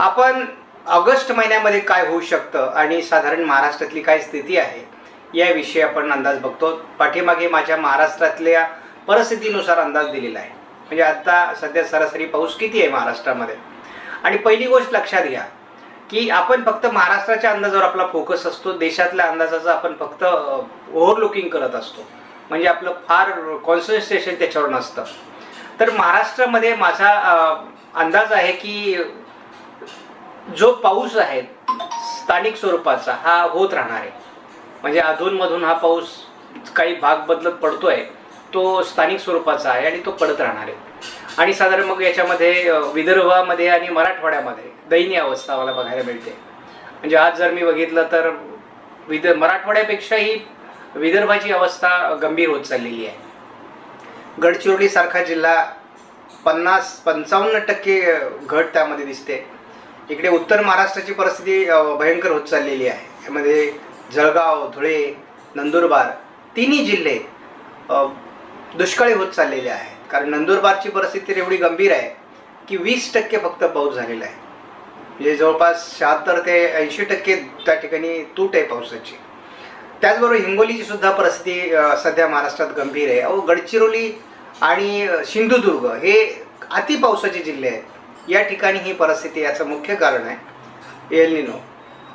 आपण ऑगस्ट महिन्यामध्ये काय होऊ शकतं आणि साधारण महाराष्ट्रातली काय स्थिती आहे याविषयी आपण अंदाज बघतो। पाठीमागे माझ्या महाराष्ट्रातल्या परिस्थितीनुसार अंदाज दिलेला आहे। म्हणजे आता सध्या सरासरी पाऊस किती आहे महाराष्ट्रामध्ये। आणि पहिली गोष्ट लक्षात घ्या की आपण फक्त महाराष्ट्राच्या अंदाजावर आपला फोकस असतो, देशातल्या अंदाजाचं आपण फक्त ओव्हरलुकिंग करत असतो, म्हणजे आपलं फार कॉन्सन्ट्रेशन त्याच्यावर नसतं। तर महाराष्ट्रामध्ये माझा अंदाज आहे की जो पाऊस आहे स्थानिक स्वरूपाचा हा होत राहणार आहे। म्हणजे अधूनमधून हा पाऊस काही भाग बदलत पडतोय, तो स्थानिक स्वरूपाचा आहे आणि तो पडत राहणार आहे। आणि साधारण मग याच्यामध्ये विदर्भामध्ये आणि मराठवाड्यामध्ये दयनीय अवस्था मला बघायला मिळते। म्हणजे आज जर मी बघितलं तर मराठवाड्यापेक्षाही विदर्भाची अवस्था गंभीर होत चाललेली आहे। गडचिरोली सारखा जिल्हा 50-55% घट त्यामध्ये दिसते। इकडे उत्तर महाराष्ट्राची परिस्थिती भयंकर होत चाललेली आहे। यामध्ये जळगाव, धुळे, नंदुरबार तिन्ही जिल्हे दुष्काळी होत चाललेले आहेत। कारण नंदुरबारची परिस्थिती एवढी गंभीर आहे की 20% फक्त पाऊस झालेला आहे। म्हणजे जवळपास 76 ते 80% त्या ठिकाणी तूट आहे पावसाची। त्याचबरोबर हिंगोलीची सुद्धा परिस्थिती सध्या महाराष्ट्रात गंभीर आहे। गडचिरोली आणि सिंधुदुर्ग हे अति पावसाचे जिल्हे आहेत। या ठिकाणी ही परिस्थिती याचं मुख्य कारण आहे एल निनो।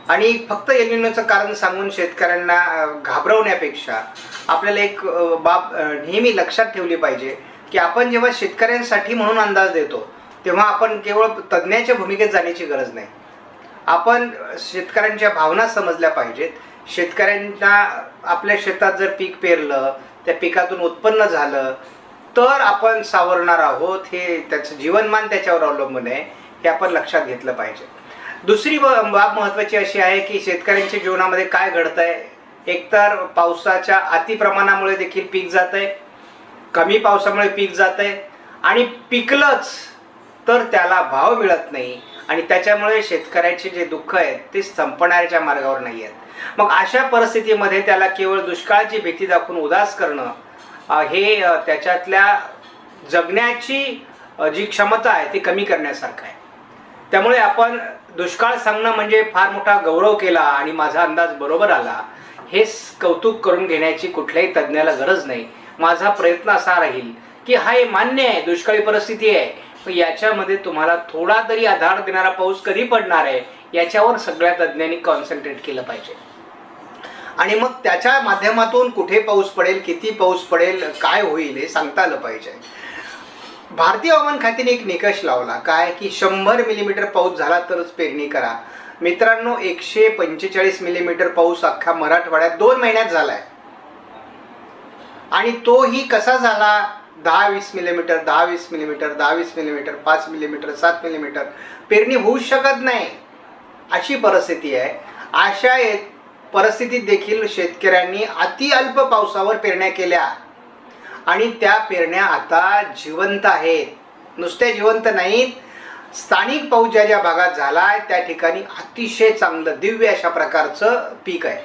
आणि फक्त एल निनोचं कारण सांगून शेतकऱ्यांना घाबरवण्यापेक्षा आपल्याला एक बाब नेहमी लक्षात ठेवली पाहिजे की आपण जेव्हा शेतकऱ्यांसाठी म्हणून अंदाज देतो तेव्हा आपण केवळ तज्ज्ञाच्या भूमिकेत जाण्याची गरज नाही। आपण शेतकऱ्यांच्या भावना समजल्या पाहिजेत। शेतकऱ्यांना आपल्या शेतात जर पीक पेरलं, त्या पिकातून उत्पन्न झालं तर आपण सावरणार आहोत, हे त्याचं जीवनमान त्याच्यावर अवलंबून आहे, हे आपण लक्षात घेतलं पाहिजे। दुसरी बाब महत्त्वाची अशी आहे की शेतकऱ्यांच्या जीवनामध्ये काय घडतंय। एकतर पावसाच्या अतिप्रमाणामुळे देखील पीक जात आहे, कमी पावसामुळे पीक जात आहे आणि पिकलंच तर त्याला भाव मिळत नाही आणि त्याच्यामुळे शेतकऱ्याचे जे दुःख आहेत ते संपण्याच्या मार्गावर नाही आहेत। मग अशा परिस्थितीमध्ये त्याला केवळ दुष्काळाची भीती दाखवून उदास करणं हे त्याच्यातल्या जगण्याची जी क्षमता आहे ती कमी करण्यासारखं आहे। त्यामुळे आपण दुष्काळ सांगणं म्हणजे फार मोठा गौरव केला आणि माझा अंदाज बरोबर आला हे कौतुक करून घेण्याची कुठल्याही तज्ज्ञाला गरज नाही। माझा प्रयत्न असा राहील की हा हे मान्य आहे, दुष्काळी परिस्थिती आहे, पण याच्यामध्ये तुम्हाला थोडा तरी आधार देणारा पाऊस कधी पडणार आहे याच्यावर सगळ्या तज्ज्ञांनी कॉन्सन्ट्रेट केलं पाहिजे। आणि मग त्याच्या माध्यमातून कुठे पाऊस पडेल, किती पाऊस पडेल, काय होईल हे सांगता आलं पाहिजे। भारतीय हवामान खात्याने एक निकष लावला काय की 100 मिलीमीटर पाऊस झाला तरच पेरणी करा। मित्रांनो 145 मिलीमीटर पाऊस अख्खा मराठवाड्यात 2 महिन्यात झालाय आणि तोही कसा झाला 10-20 millimetre, 10-20 millimetre, 10-20 millimetre, 5 millimetre, 7 millimetre पेरणी होऊ शकत नाही अशी परिस्थिती आहे। अशा परिस्थितीत देखील शेतकऱ्यांनी अति अल्प पावसावर पेरण्या केल्या आणि त्या पेरण्या आता जिवंत आहेत। नुसत्या जिवंत नाहीत, स्थानिक पाऊस ज्या ज्या भागात झाला आहे त्या ठिकाणी अतिशय चांगलं दिव्य अशा प्रकारचं पीक आहे।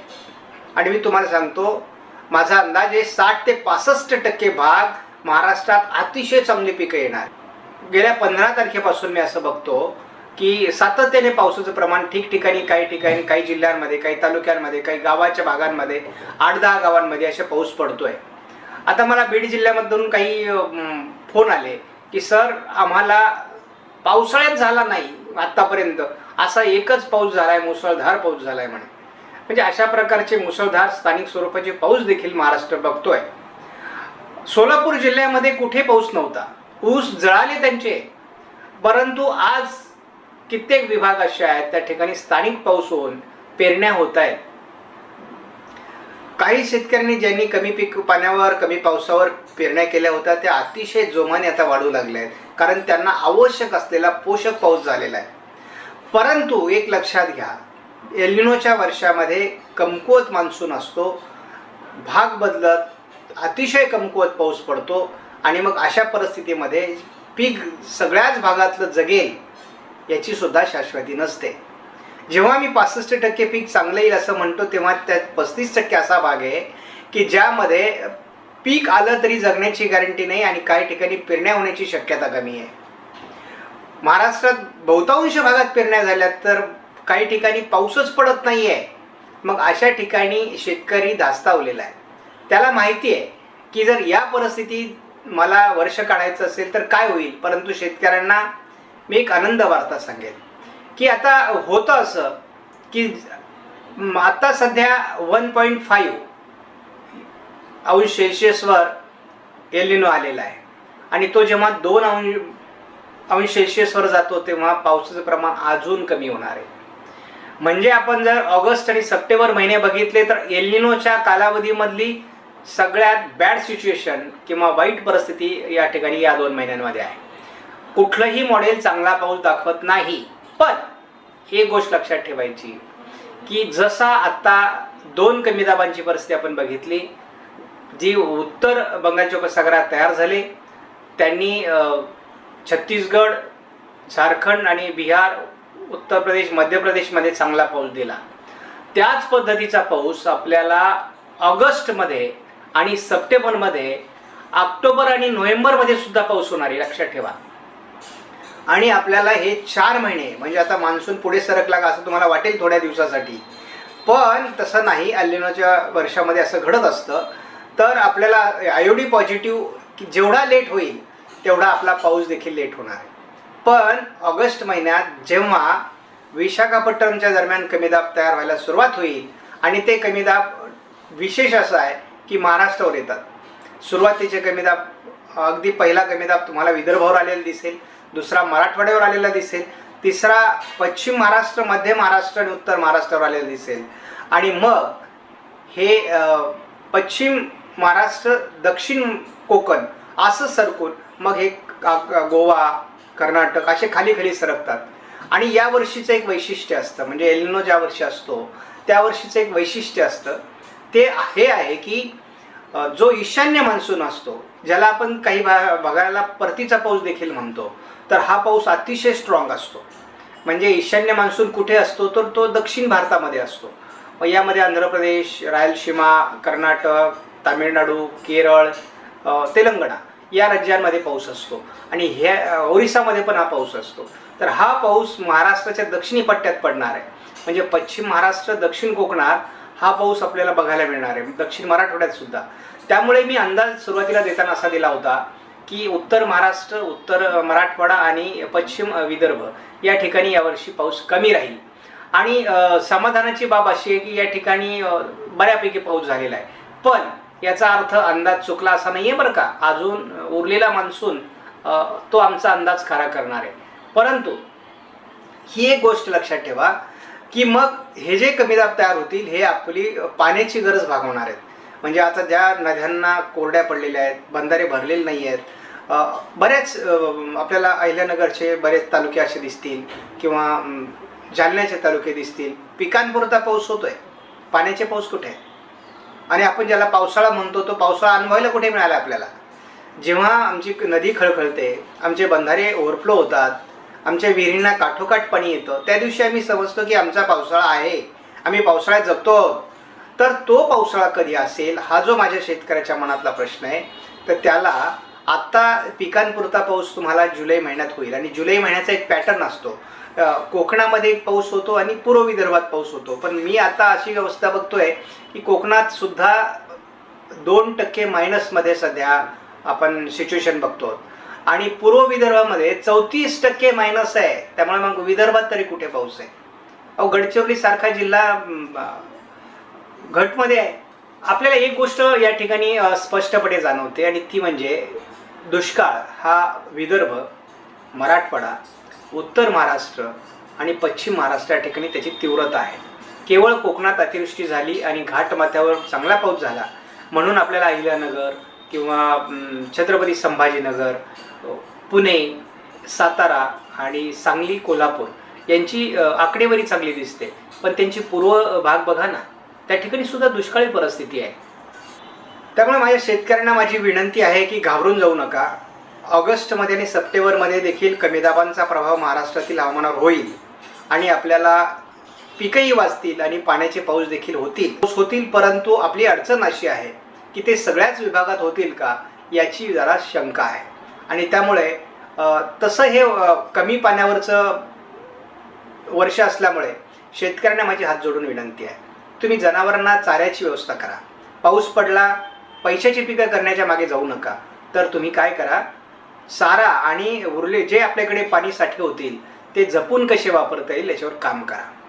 आणि मी तुम्हाला सांगतो माझा अंदाज आहे 60 ते 65% भाग महाराष्ट्रात अतिशय चांगली पिकं येणार। गेल्या 15 तारखेपासून मी असं बघतो की सातत्याने पावसाचं प्रमाण ठिकठिकाणी काही जिल्ह्यांमध्ये, काही तालुक्यांमध्ये, काही गावाच्या भागांमध्ये 8-10 गावांमध्ये असे पाऊस पडतोय। आता मला बीड जिल्ह्यामधून काही फोन आले की सर आम्हाला पावसाळ्यात झाला नाही आत्तापर्यंत असा एकच पाऊस झाला आहे, मुसळधार पाऊस झाला आहे म्हणे। म्हणजे अशा प्रकारचे मुसळधार स्थानिक स्वरूपाचे पाऊस देखील महाराष्ट्र बघतोय। सोलापूर जिल्ह्यामध्ये कुठे पाऊस नव्हता, ऊस जळाले त्यांचे, परंतु आज कित्येक विभाग असे आहेत त्या ठिकाणी स्थानिक पाऊस होऊन पेरण्या होत आहेत। काही शेतकऱ्यांनी ज्यांनी कमी पीक पाण्यावर, कमी पावसावर पेरण्या केल्या होत्या त्या अतिशय जोमाने आता वाढू लागल्या आहेत, कारण त्यांना आवश्यक असलेला पोषक पाऊस झालेला आहे। परंतु एक लक्षात घ्या, एल निनोच्या वर्षामध्ये कमकुवत मान्सून असतो, भाग बदलत अतिशय कमकुवत पाऊस पडतो आणि मग अशा परिस्थितीमध्ये पीक सगळ्याच भागातलं जगेल याची सुद्धा शाश्वती नसते। जेव्हा मी 65% पीक चांगलं येईल असं म्हणतो तेव्हा त्यात 35% असा भाग आहे की ज्यामध्ये पीक आलं तरी जगण्याची गॅरंटी नाही आणि काही ठिकाणी पेरण्या होण्याची शक्यता कमी आहे। महाराष्ट्रात बहुतांश भागात पेरण्या झाल्यात, तर काही ठिकाणी पाऊसच पडत नाही आहे. मग अशा ठिकाणी शेतकरी धास्तावलेला आहे. त्याला माहिती आहे की जर या परिस्थितीत मला वर्ष काढायचं असेल तर काय होईल. परंतु शेतकऱ्यांना मी एक आनंद वार्ता सांगेल की आता होतं असं की आता सध्या 1.5 अंश सेल्सिअसवर एल निनो आलेला आहे आणि तो जेव्हा 2 अंश सेल्सिअसवर जातो तेव्हा पावसाचं प्रमाण अजून कमी होणार आहे. म्हणजे आपण जर ऑगस्ट आणि सप्टेंबर महिने बघितले तर एल निनोच्या कालावधीमधली सगळ्यात बॅड सिच्युएशन किंवा वाईट परिस्थिती या ठिकाणी या 2 महिन्यांमध्ये आहे. कुठलंही मॉडेल चांगला पाऊस दाखवत नाही. पण एक गोष्ट लक्षात ठेवायची की जसा आत्ता 2 कमी दाबांची परिस्थिती आपण बघितली, जी उत्तर बंगालच्या उपसागरात तयार झाले, त्यांनी छत्तीसगड, झारखंड आणि बिहार, उत्तर प्रदेश, मध्य प्रदेशमध्ये चांगला पाऊस दिला. त्याच पद्धतीचा पाऊस आपल्याला ऑगस्टमध्ये आणि सप्टेंबरमध्ये, ऑक्टोबर आणि नोव्हेंबरमध्ये सुद्धा पाऊस होणार आहे, लक्षात ठेवा. आणि आपल्याला हे 4 महिने म्हणजे आता मान्सून पुढे सरकला का असं तुम्हाला वाटेल थोड्या दिवसासाठी, पण तसं नाही. एल निनोच्या वर्षामध्ये असं घडत असतं. तर आपल्याला आयोडी पॉझिटिव्ह जेवढा लेट होईल तेवढा आपला पाऊस देखील लेट होणार आहे. पण ऑगस्ट महिन्यात जेव्हा विशाखापट्टणमच्या दरम्यान कमी दाब तयार व्हायला सुरुवात होईल आणि ते कमी दाब विशेष असं आहे की महाराष्ट्रावर येतात. सुरुवातीचे कमी दाब, अगदी पहिला कमी दाब तुम्हाला विदर्भावर आलेला दिसेल, दुसरा मराठवाड्यावर आलेला दिसेल, तिसरा पश्चिम महाराष्ट्र, मध्य महाराष्ट्र आणि उत्तर महाराष्ट्रावर आलेला दिसेल. आणि मग हे पश्चिम महाराष्ट्र, दक्षिण कोकण असं सरकून मग हे गोवा, कर्नाटक असे खाली खाली सरकतात. आणि या वर्षीचं एक वैशिष्ट्य असतं, म्हणजे एल निनो ज्या वर्षी असतो त्या वर्षीचं एक वैशिष्ट्य असतं, ते हे आहे की जो ईशान्य मान्सून असतो, ज्याला आपण काही भागाला परतीचा पाऊस देखील म्हणतो, तर हा पाऊस अतिशय स्ट्रॉंग असतो. म्हणजे ईशान्य मान्सून कुठे असतो तर तो दक्षिण भारतामध्ये असतो. मग यामध्ये आंध्र प्रदेश, रायलसीमा, कर्नाटक, तामिळनाडू, केरळ, तेलंगणा या राज्यांमध्ये पाऊस असतो आणि ह्या ओरिसामध्ये पण हा पाऊस असतो. तर हा पाऊस महाराष्ट्राच्या दक्षिणी पट्ट्यात पडणार आहे. म्हणजे पश्चिम महाराष्ट्र, दक्षिण कोकणात हा पाऊस आपल्याला बघायला मिळणार आहे, दक्षिण मराठवाड्यात सुद्धा. त्यामुळे मी अंदाज सुरुवातीला देताना असा दिला होता की उत्तर महाराष्ट्र, उत्तर मराठवाडा आणि पश्चिम विदर्भ या ठिकाणी यावर्षी पाऊस कमी राहील. आणि समाधानाची बाब अशी आहे की या ठिकाणी बऱ्यापैकी पाऊस झालेला आहे. पण याचा अर्थ अंदाज चुकला असा नाही आहे बरं का. अजून उरलेला मान्सून तो आमचा अंदाज खरा करणार आहे. परंतु ही एक गोष्ट लक्षात ठेवा की मग हे जे कमी दाब तयार होतील हे आपली पाण्याची गरज भागवणार आहेत. म्हणजे आता ज्या नद्यांना कोरड्या पडलेल्या आहेत, बंधारे भरलेले नाही आहेत, बऱ्याच आपल्याला अहिल्यानगरचे बरेच तालुके असे दिसतील किंवा जालन्याचे तालुके दिसतील, पिकांपुरता पाऊस होतोय, पाण्याचे पाऊस कुठे आहे. आणि आपण ज्याला पावसाळा म्हणतो तो पावसाळा अनुभवायला कुठे मिळाला आपल्याला. जेव्हा आमची नदी खळखळते, आमचे बंधारे ओव्हरफ्लो होतात, आमच्या विहिरींना काठोकाठ पाणी येतं, त्या दिवशी आम्ही समजतो की आमचा पावसाळा आहे, आम्ही पावसाळ्यात जगतो आहोत. तर तो पावसाळा कधी असेल हा जो माझ्या शेतकऱ्याच्या मनातला प्रश्न आहे. तर त्याला आत्ता पिकांपुरता पाऊस तुम्हाला जुलै महिन्यात होईल. आणि जुलै महिन्याचा एक पॅटर्न असतो, कोकणामध्ये एक पाऊस होतो आणि पूर्व विदर्भात पाऊस होतो. पण मी आता अशी व्यवस्था बघतोय की कोकणात सुद्धा 2% मायनसमध्ये सध्या आपण सिच्युएशन बघतो आणि पूर्व विदर्भामध्ये 34% मायनस आहे. त्यामुळे मग विदर्भात तरी कुठे पाऊस आहे. अहो, गडचिरोली सारखा जिल्हा घटमध्ये आहे. आपल्याला एक गोष्ट या ठिकाणी स्पष्टपणे जाणवते आणि ती म्हणजे दुष्काळ हा विदर्भ, मराठवाडा, उत्तर महाराष्ट्र आणि पश्चिम महाराष्ट्र या ठिकाणी त्याची तीव्रता आहे. केवळ कोकणात अतिवृष्टी झाली आणि घाटमाथ्यावर चांगला पाऊस झाला म्हणून आपल्याला अहिल्यानगर किंवा छत्रपती संभाजीनगर, पुणे, सातारा आणि सांगली, कोल्हापूर यांची आकडेवारी चांगली दिसते. पण त्यांची पूर्व भाग बघा ना, त्या ठिकाणी सुद्धा दुष्काळी परिस्थिती आहे. त्यामुळे माझ्या शेतकऱ्यांना माझी विनंती आहे की घाबरून जाऊ नका. ऑगस्टमध्ये आणि सप्टेंबरमध्ये देखील कमी दाबांचा प्रभाव महाराष्ट्रातील हवामानावर होईल आणि आपल्याला पिकंही वाचतील आणि पाण्याचे पाऊस देखील होतील. परंतु आपली अडचण अशी आहे की ते सगळ्याच विभागात होतील का याची जरा शंका आहे. आणि त्यामुळे तसं हे कमी पाण्यावरचं वर्ष असल्यामुळे शेतकऱ्यांना माझी हात जोडून विनंती आहे, तुम्ही जनावरांना चाऱ्याची व्यवस्था करा. पाऊस पडला, पैशाची पिकं करण्याच्या मागे जाऊ नका. तर तुम्ही काय करा, सारा आणि उरले जे आपल्याकडे पाणी साठे होतील ते जपून कसे वापरता येईल याच्यावर काम करा.